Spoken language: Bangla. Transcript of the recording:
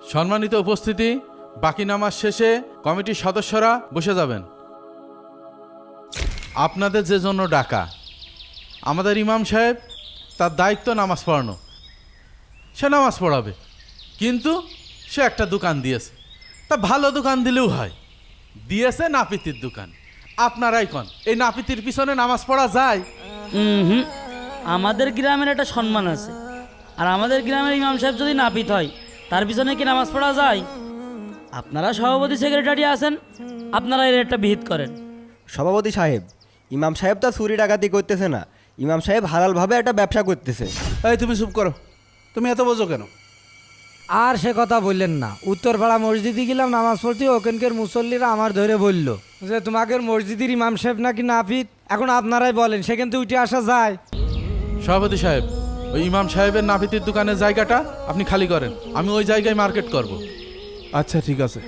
সম্মানিত উপস্থিতি, বাকি নামাজ শেষে কমিটির সদস্যরা বসে যাবেন। আপনাদের যে জন্য ডাকা, আমাদের ইমাম সাহেব তার দায়িত্ব নামাজ পড়ানো। সে নামাজ পড়াবে, কিন্তু সে একটা দোকান দিয়েছে। তা ভালো দোকান দিলেও হয়, দিয়েছে নাপিতির দোকান। আপনারাই কন, এই নাপিতির পিছনে নামাজ পড়া যায়? হুম, আমাদের গ্রামের একটা সম্মান আছে, আর আমাদের গ্রামের ইমাম সাহেব যদি নাপিত হয়, তার পিছনে কি নামাজ পড়া যায়? আপনারা সভাপতি সেক্রেটারি আছেন, আপনারা এর একটা বিহিত করেন। সভাপতি সাহেব, ইমাম সাহেব তা চুরি ডাকাতি করতেছে না, ইমাম সাহেব হালালভাবে একটা ব্যবসা করতেছে। এই তুমি চুপ করো, তুমি এত বোঝো কেন? আর সে কথা বললেন না। উত্তরপাড়া মসজিদে গেলাম নামাজ পড়তে, ওখানকার মুসল্লিরা আমার ধরে বলল যে তোমাদের মসজিদের ইমাম সাহেব নাকি নাপিত। এখন আপনারাই বলেন, সেখান থেকে উঠে আসা যায়? সভাপতি সাহেব, ওই ইমাম সাহেবের নাপিতির দোকানের জায়গাটা আপনি খালি করেন, আমি ওই জায়গায় মার্কেট করব। আচ্ছা ঠিক আছে।